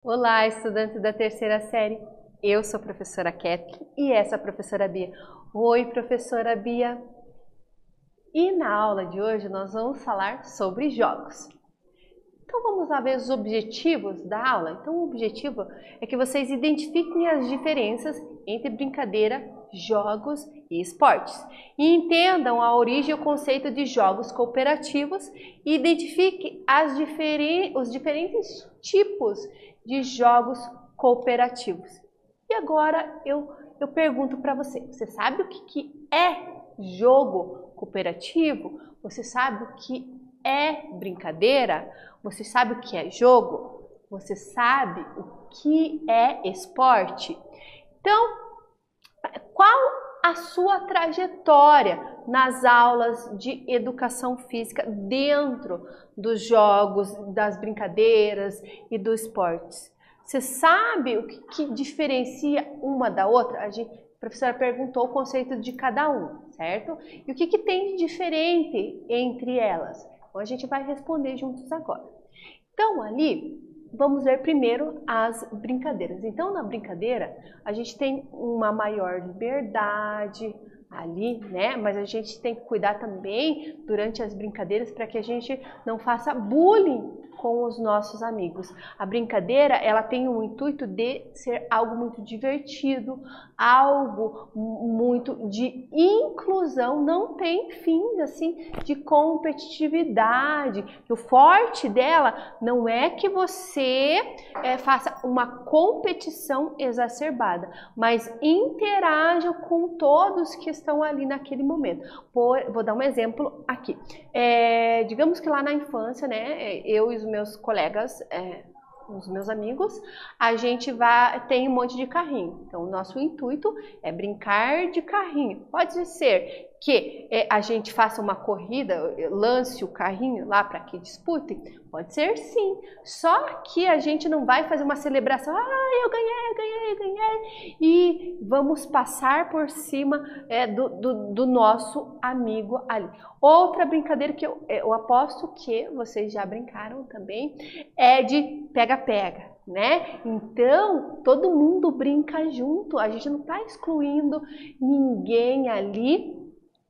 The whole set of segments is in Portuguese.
Olá, estudantes da terceira série. Eu sou a professora Kathleen e essa é a professora Bia. Oi, professora Bia. E na aula de hoje nós vamos falar sobre jogos. Então vamos lá ver os objetivos da aula. Então o objetivo é que vocês identifiquem as diferenças entre brincadeira, jogos e esportes. E entendam a origem e o conceito de jogos cooperativos e identifiquem os diferentes tipos de jogos cooperativos. E agora eu pergunto para você, você sabe o que é jogo cooperativo? Você sabe o que é brincadeira? Você sabe o que é jogo? Você sabe o que é esporte? Então, qual a sua trajetória nas aulas de educação física dentro dos jogos, das brincadeiras e dos esportes? Você sabe o que diferencia uma da outra? A professora perguntou o conceito de cada um, certo? E o que tem de diferente entre elas? Então a gente vai responder juntos agora. Então ali, vamos ver primeiro as brincadeiras. Então na brincadeira a gente tem uma maior liberdade ali, né? Mas a gente tem que cuidar também durante as brincadeiras para que a gente não faça bullying com os nossos amigos. A brincadeira, ela tem o intuito de ser algo muito divertido, algo muito de inclusão, não tem fins assim de competitividade. O forte dela não é que você faça uma competição exacerbada, mas interaja com todos que estão ali naquele momento. Vou dar um exemplo aqui. Digamos que lá na infância, né, eu e os meus colegas, os meus amigos, a gente tem um monte de carrinho. Então, o nosso intuito é brincar de carrinho. Pode ser que a gente faça uma corrida, lance o carrinho lá para que disputem? Pode ser sim. Só que a gente não vai fazer uma celebração, eu ganhei, e vamos passar por cima do nosso amigo ali. Outra brincadeira que eu aposto que vocês já brincaram também é de pega-pega, né? Então, todo mundo brinca junto, a gente não está excluindo ninguém ali.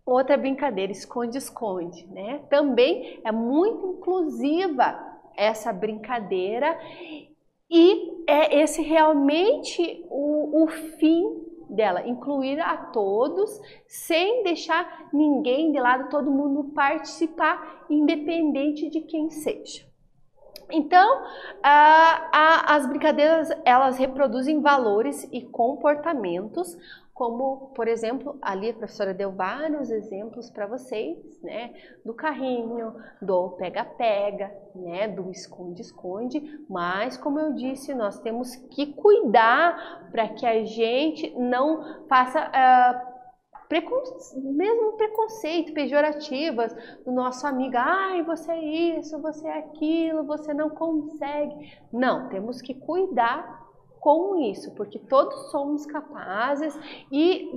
Outra brincadeira, esconde-esconde, né? Também é muito inclusiva essa brincadeira e é esse realmente o fim dela, incluir a todos, sem deixar ninguém de lado, todo mundo participar, independente de quem seja. Então, as brincadeiras, elas reproduzem valores e comportamentos, como, por exemplo, ali a professora deu vários exemplos para vocês, né, do carrinho, do pega-pega, né, do esconde-esconde, mas, como eu disse, nós temos que cuidar para que a gente não faça mesmo preconceito, pejorativas do nosso amigo, você é isso, você é aquilo, você não consegue. Não, temos que cuidar com isso, porque todos somos capazes e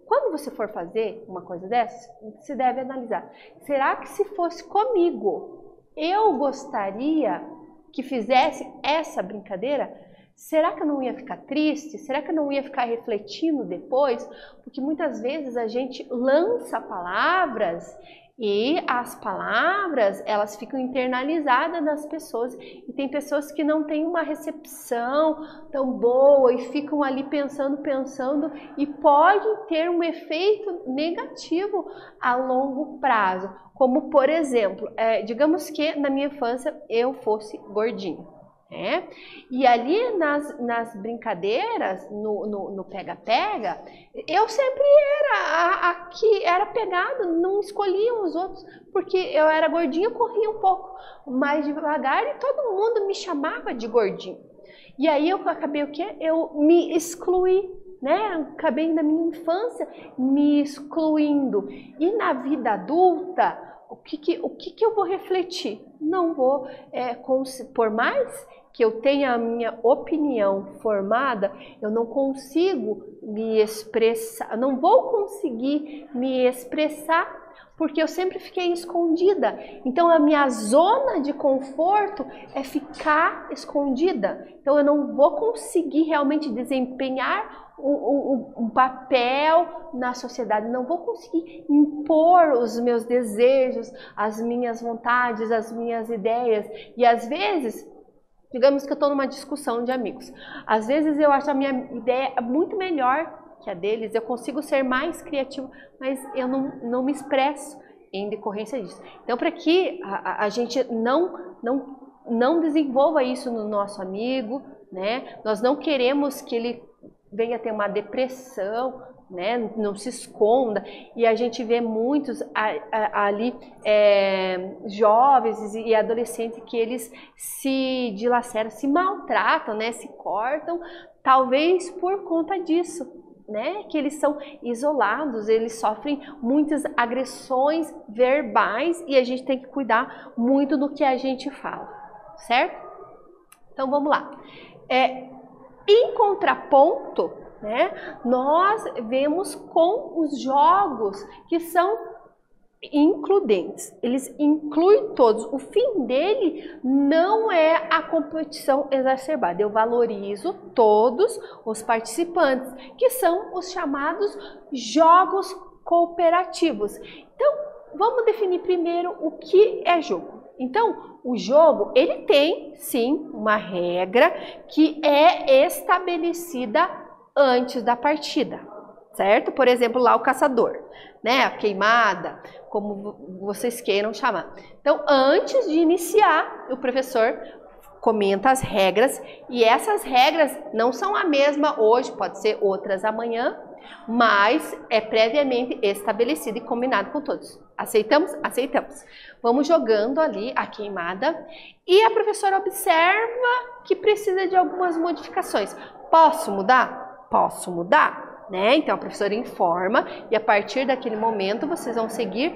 quando você for fazer uma coisa dessa, você deve analisar, será que se fosse comigo, eu gostaria que fizesse essa brincadeira? Será que eu não ia ficar triste? Será que eu não ia ficar refletindo depois? Porque muitas vezes a gente lança palavras e as palavras, elas ficam internalizadas nas pessoas. E tem pessoas que não têm uma recepção tão boa e ficam ali pensando e pode ter um efeito negativo a longo prazo. Como, por exemplo, digamos que na minha infância eu fosse gordinha. E ali nas brincadeiras, no pega-pega, eu sempre era a que era pegada, não escolhiam os outros, porque eu era gordinha, eu corria um pouco mais devagar e todo mundo me chamava de gordinho. E aí eu acabei o quê? Eu me excluí, né? Acabei na minha infância me excluindo. E na vida adulta, o que eu vou refletir? Não vou, por mais que eu tenha a minha opinião formada, eu não consigo me expressar, não vou conseguir me expressar porque eu sempre fiquei escondida. Então a minha zona de conforto é ficar escondida. Então eu não vou conseguir realmente desempenhar um papel na sociedade, não vou conseguir impor os meus desejos, as minhas vontades, as minhas ideias. E às vezes, digamos que eu estou numa discussão de amigos, às vezes eu acho a minha ideia muito melhor que a deles, eu consigo ser mais criativo, mas eu não me expresso em decorrência disso. Então, para que a gente não desenvolva isso no nosso amigo, né? Nós não queremos que ele venha ter uma depressão, né? Não se esconda. E a gente vê muitos ali jovens e adolescentes que eles se dilaceram, se maltratam, né? Se cortam, talvez por conta disso. Né? Que eles são isolados, eles sofrem muitas agressões verbais e a gente tem que cuidar muito do que a gente fala, certo? Então vamos lá. Em contraponto, né, nós vemos com os jogos que são includentes, eles incluem todos. O fim dele não é a competição exacerbada. Eu valorizo todos os participantes, que são os chamados jogos cooperativos. Então, vamos definir primeiro o que é jogo. Então, o jogo, ele tem sim uma regra que é estabelecida antes da partida, certo? Por exemplo, lá o caçador, né? A queimada, como vocês queiram chamar. Então, antes de iniciar, o professor comenta as regras, e essas regras não são a mesma hoje, pode ser outras amanhã, mas é previamente estabelecido e combinado com todos. Aceitamos? Aceitamos. Vamos jogando ali a queimada e a professora observa que precisa de algumas modificações. Posso mudar? Posso mudar. Né? Então a professora informa e a partir daquele momento vocês vão seguir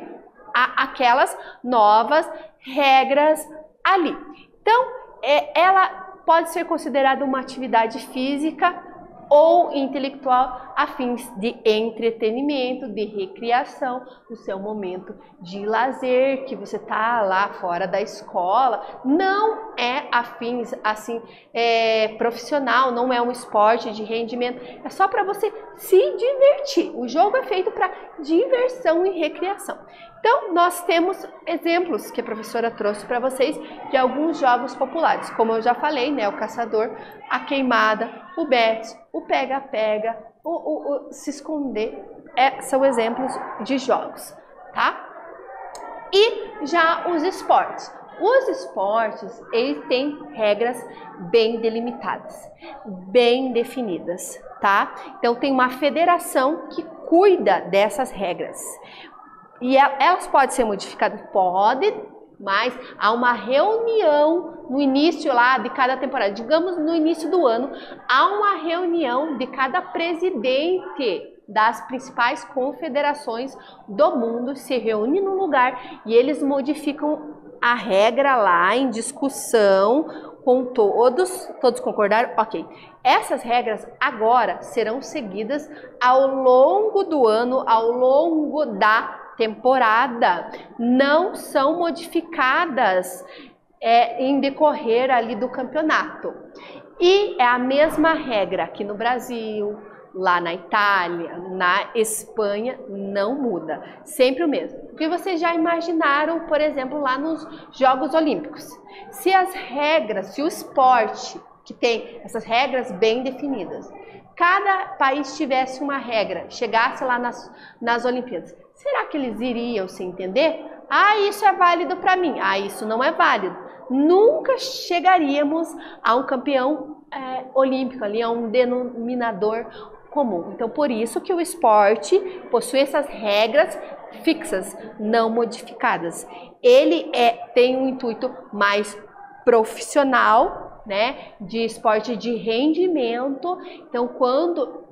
aquelas novas regras ali. Então ela pode ser considerada uma atividade física ou intelectual a fins de entretenimento, de recreação, no seu momento de lazer, que você está lá fora da escola. Não é a fins assim profissional, não é um esporte de rendimento, é só para você se divertir. O jogo é feito para diversão e recreação. Então, nós temos exemplos que a professora trouxe para vocês de alguns jogos populares, como eu já falei, né? O caçador, a queimada, o bets, o pega-pega, o se esconder, são exemplos de jogos, tá? E já os esportes. Os esportes, eles têm regras bem delimitadas, bem definidas, tá? Então, tem uma federação que cuida dessas regras. E elas podem ser modificadas? Pode, mas há uma reunião no início lá de cada temporada. Digamos, no início do ano, há uma reunião de cada presidente das principais confederações do mundo, se reúne num lugar e eles modificam a regra lá em discussão com todos concordaram? Ok. Essas regras agora serão seguidas ao longo do ano, ao longo da temporada, não são modificadas em decorrer ali do campeonato. E é a mesma regra aqui no Brasil, lá na Itália, na Espanha, não muda. Sempre o mesmo. Porque vocês já imaginaram, por exemplo, lá nos Jogos Olímpicos. Se as regras, se o esporte, que tem essas regras bem definidas, cada país tivesse uma regra, chegasse lá nas Olimpíadas, será que eles iriam se entender? Ah, isso é válido para mim. Ah, isso não é válido. Nunca chegaríamos a um campeão olímpico, ali, a um denominador comum. Então, por isso que o esporte possui essas regras fixas, não modificadas. Ele tem um intuito mais profissional, né, de esporte de rendimento. Então, quando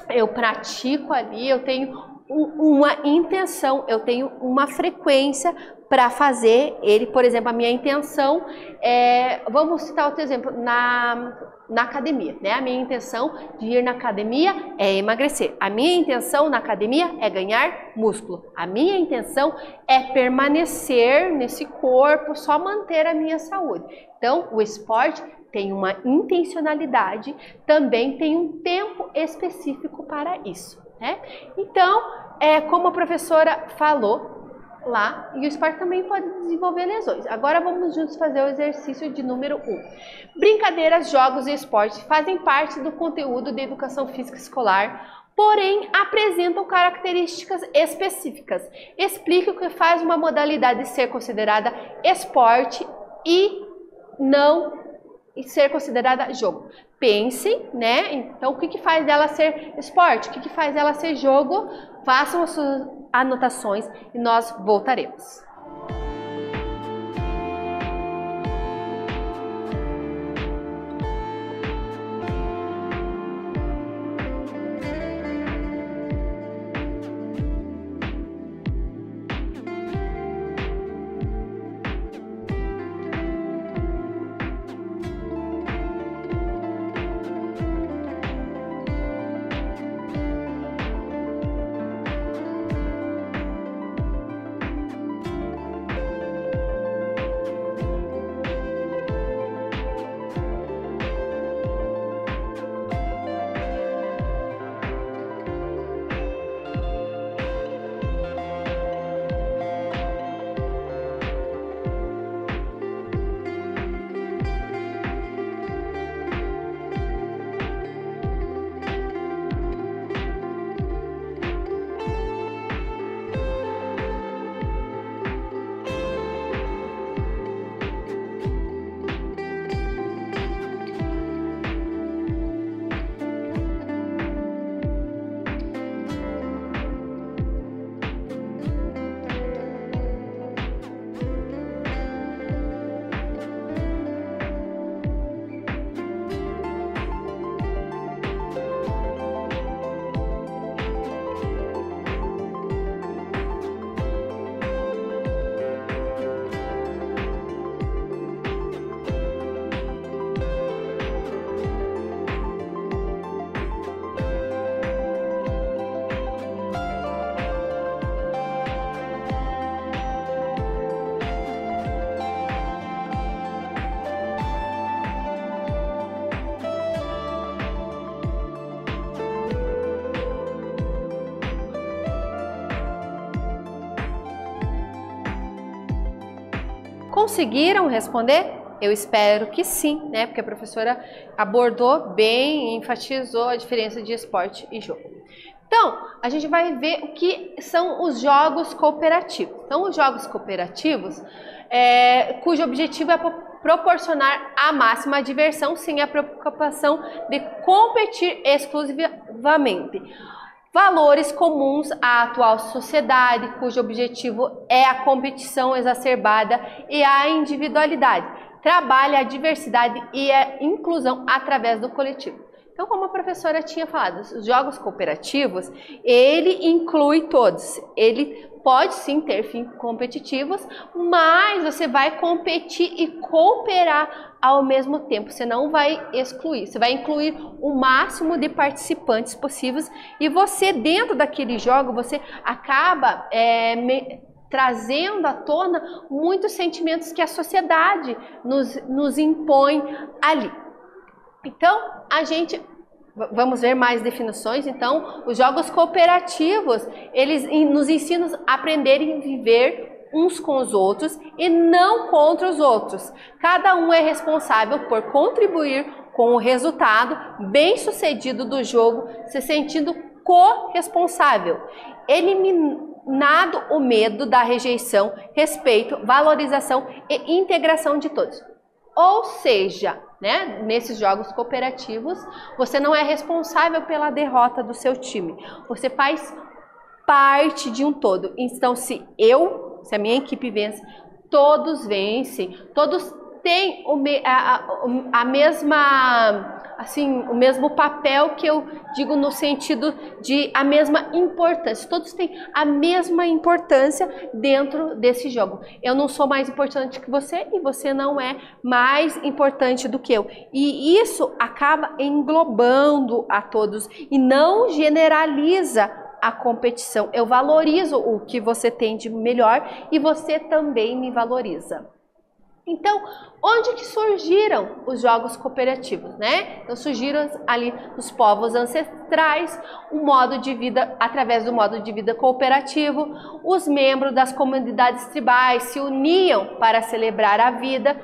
eu pratico ali, eu tenho uma intenção, eu tenho uma frequência para fazer ele, por exemplo, a minha intenção é, vamos citar outro exemplo, na academia, né? A minha intenção de ir na academia é emagrecer. A minha intenção na academia é ganhar músculo. A minha intenção é permanecer nesse corpo, só manter a minha saúde. Então, o esporte tem uma intencionalidade, também tem um tempo específico para isso, né? Então, como a professora falou lá, e o esporte também pode desenvolver lesões. Agora vamos juntos fazer o exercício de número 1. Brincadeiras, jogos e esportes fazem parte do conteúdo de educação física escolar, porém apresentam características específicas. Explique o que faz uma modalidade ser considerada esporte e não ser considerada jogo. Pensem, né? Então, o que faz dela ser esporte? O que faz dela ser jogo? Façam as suas anotações e nós voltaremos. Conseguiram responder? Eu espero que sim, né? Porque a professora abordou bem e enfatizou a diferença de esporte e jogo. Então, a gente vai ver o que são os jogos cooperativos. Então, os jogos cooperativos, cujo objetivo é proporcionar a máxima diversão sem a preocupação de competir exclusivamente. Valores comuns à atual sociedade, cujo objetivo é a competição exacerbada e a individualidade. Trabalha a diversidade e a inclusão através do coletivo. Então, como a professora tinha falado, os jogos cooperativos, ele inclui todos. Ele pode sim ter fins competitivos, mas você vai competir e cooperar ao mesmo tempo. Você não vai excluir, você vai incluir o máximo de participantes possíveis e você, dentro daquele jogo, você acaba trazendo à tona muitos sentimentos que a sociedade nos impõe ali. Então, vamos ver mais definições. Então, os jogos cooperativos, eles nos ensinam a aprender e viver uns com os outros e não contra os outros. Cada um é responsável por contribuir com o resultado bem-sucedido do jogo, se sentindo corresponsável. Eliminado o medo da rejeição, respeito, valorização e integração de todos. Ou seja, né, nesses jogos cooperativos, você não é responsável pela derrota do seu time. Você faz parte de um todo. Então, se a minha equipe vence, todos vencem, todos têm assim, o mesmo papel, que eu digo no sentido de a mesma importância. Todos têm a mesma importância dentro desse jogo. Eu não sou mais importante que você e você não é mais importante do que eu. E isso acaba englobando a todos e não generaliza a competição. Eu valorizo o que você tem de melhor e você também me valoriza. Então, onde que surgiram os jogos cooperativos, né? Então, surgiram ali nos povos ancestrais, o modo de vida, através do modo de vida cooperativo, os membros das comunidades tribais se uniam para celebrar a vida,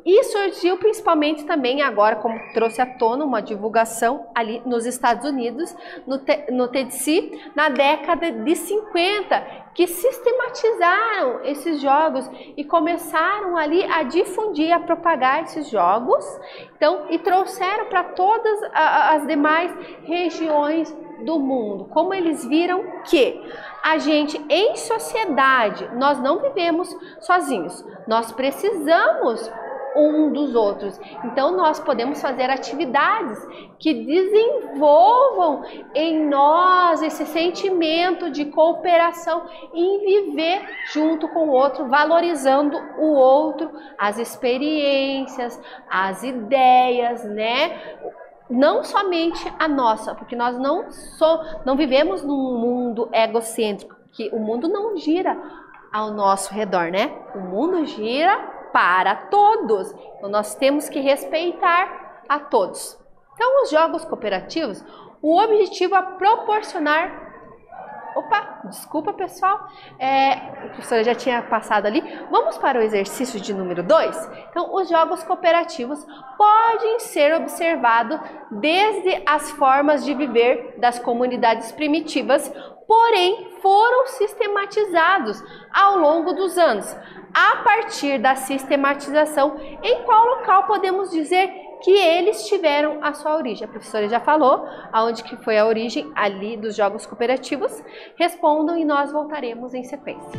e surgiu principalmente também agora, como trouxe à tona uma divulgação ali nos Estados Unidos, no TDC, na década de 50, que sistematizaram esses jogos e começaram ali a difundir, a propagar esses jogos, então, e trouxeram para todas as demais regiões do mundo. Como eles viram que a gente, em sociedade, nós não vivemos sozinhos, nós precisamos um dos outros. Então nós podemos fazer atividades que desenvolvam em nós esse sentimento de cooperação em viver junto com o outro, valorizando o outro, as experiências, as ideias, né? Não somente a nossa, porque nós não vivemos num mundo egocêntrico, que o mundo não gira ao nosso redor, né? O mundo gira para todos, então nós temos que respeitar a todos. Então, os jogos cooperativos, o objetivo é proporcionar... Opa, desculpa pessoal, a professora já tinha passado ali. Vamos para o exercício de número 2. Então, os jogos cooperativos podem ser observados desde as formas de viver das comunidades primitivas, porém foram sistematizados ao longo dos anos. A partir da sistematização, em qual local podemos dizer que eles tiveram a sua origem? A professora já falou aonde que foi a origem ali dos jogos cooperativos. Respondam e nós voltaremos em sequência.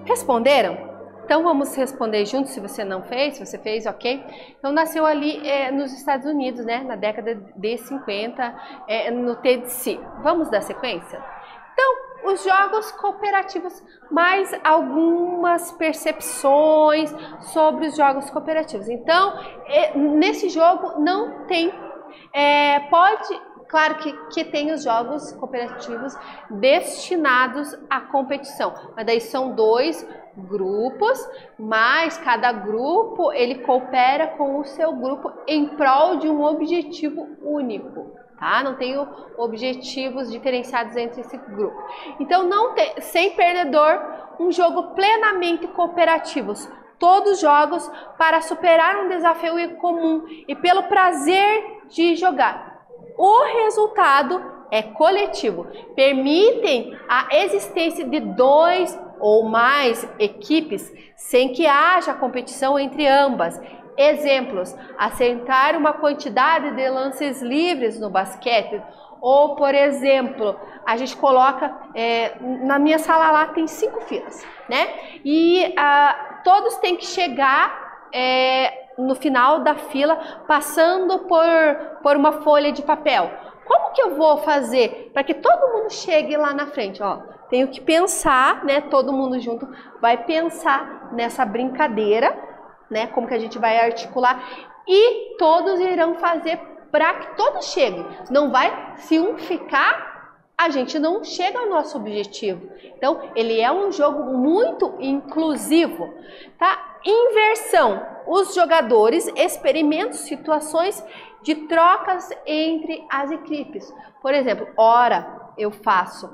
Responderam? Então vamos responder juntos, se você não fez, se você fez, ok? Então nasceu ali nos Estados Unidos, né, na década de 50, no TDC. Vamos dar sequência? Então, os jogos cooperativos, mais algumas percepções sobre os jogos cooperativos. Então, nesse jogo não tem, claro que tem os jogos cooperativos destinados à competição, mas daí são dois grupos, mas cada grupo ele coopera com o seu grupo em prol de um objetivo único, tá? Não tem objetivos diferenciados entre esse grupo. Então, não tem, sem perdedor, um jogo plenamente cooperativo. Todos jogos para superar um desafio em comum e pelo prazer de jogar. O resultado é coletivo. Permitem a existência de 2 ou mais equipes sem que haja competição entre ambas. Exemplos: acertar uma quantidade de lances livres no basquete. Ou, por exemplo, a gente coloca, na minha sala lá tem 5 filas, né? E todos têm que chegar no final da fila passando por uma folha de papel. Como que eu vou fazer para que todo mundo chegue lá na frente? Ó, tenho que pensar, né? Todo mundo junto vai pensar nessa brincadeira, né? Como que a gente vai articular e todos irão fazer para que todos cheguem. Não vai, se um ficar, a gente não chega ao nosso objetivo. Então, ele é um jogo muito inclusivo, tá? Inversão. Os jogadores experimentam situações de trocas entre as equipes. Por exemplo, ora eu faço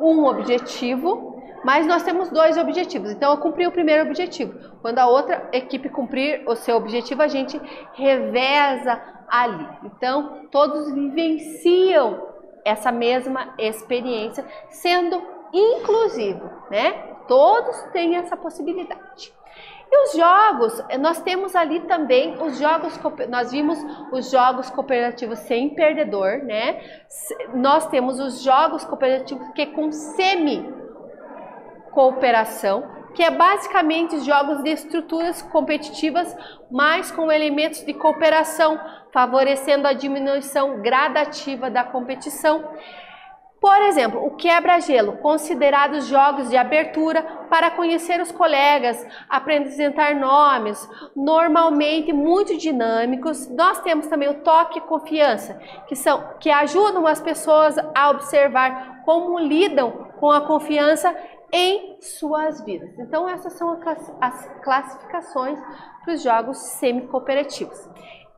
um objetivo, mas nós temos 2 objetivos. Então, eu cumpri o primeiro objetivo. Quando a outra equipe cumprir o seu objetivo, a gente reveza ali. Então, todos vivenciam essa mesma experiência, sendo inclusivo, né? Todos têm essa possibilidade. E os jogos, nós temos ali também os jogos, nós vimos os jogos cooperativos sem perdedor, né? Nós temos os jogos cooperativos que com semi-cooperação, que é basicamente jogos de estruturas competitivas, mas com elementos de cooperação, favorecendo a diminuição gradativa da competição. Por exemplo, o quebra-gelo, considerados jogos de abertura para conhecer os colegas, apresentar nomes, normalmente muito dinâmicos. Nós temos também o toque e confiança, que ajudam as pessoas a observar como lidam com a confiança em suas vidas. Então, essas são as classificações para os jogos semi-cooperativos.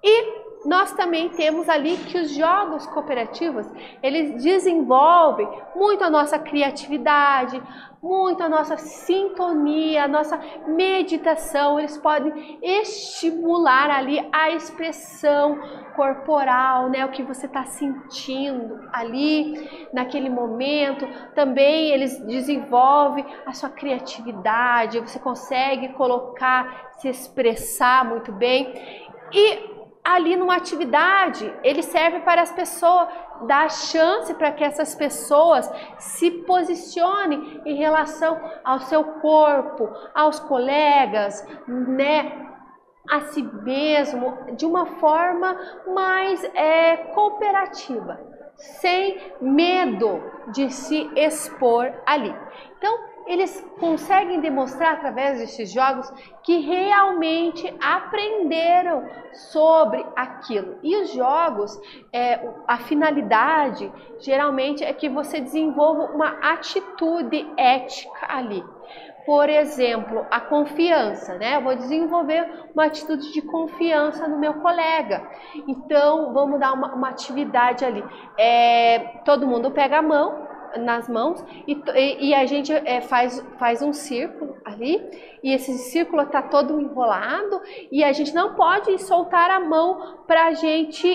E nós também temos ali que os jogos cooperativos, eles desenvolvem muito a nossa criatividade, muito a nossa sintonia, a nossa meditação. Eles podem estimular ali a expressão corporal, né? O que você está sentindo ali naquele momento. Também eles desenvolvem a sua criatividade, você consegue colocar, se expressar muito bem. E ali numa atividade, ele serve para as pessoas, dar chance para que essas pessoas se posicionem em relação ao seu corpo, aos colegas, né, a si mesmo, de uma forma mais cooperativa, sem medo de se expor ali. Então, eles conseguem demonstrar através desses jogos que realmente aprenderam sobre aquilo. E os jogos, a finalidade geralmente é que você desenvolva uma atitude ética ali. Por exemplo, a confiança, né? Eu vou desenvolver uma atitude de confiança no meu colega. Então, vamos dar uma atividade ali. Todo mundo pega a mão, nas mãos e a gente faz um círculo ali e esse círculo está todo enrolado e a gente não pode soltar a mão para a gente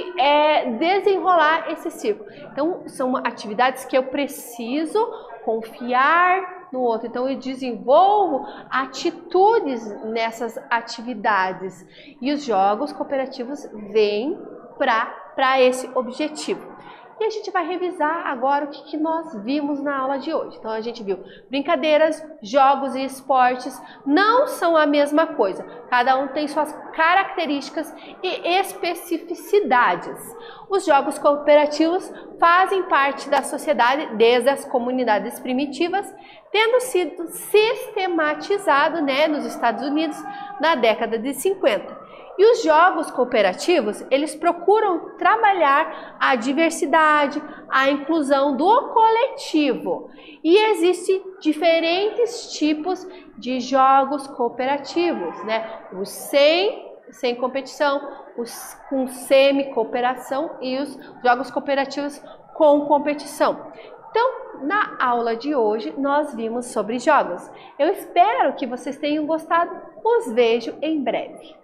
desenrolar esse círculo. Então são atividades que eu preciso confiar no outro, então eu desenvolvo atitudes nessas atividades e os jogos cooperativos vêm para esse objetivo. E a gente vai revisar agora o que nós vimos na aula de hoje. Então, a gente viu brincadeiras, jogos e esportes não são a mesma coisa. Cada um tem suas características e especificidades. Os jogos cooperativos fazem parte da sociedade desde as comunidades primitivas, tendo sido sistematizado, né, nos Estados Unidos na década de 50. E os jogos cooperativos, eles procuram trabalhar a diversidade, a inclusão do coletivo. E existem diferentes tipos de jogos cooperativos, né? Os sem competição, os com semi-cooperação e os jogos cooperativos com competição. Então, na aula de hoje, nós vimos sobre jogos. Eu espero que vocês tenham gostado. Os vejo em breve.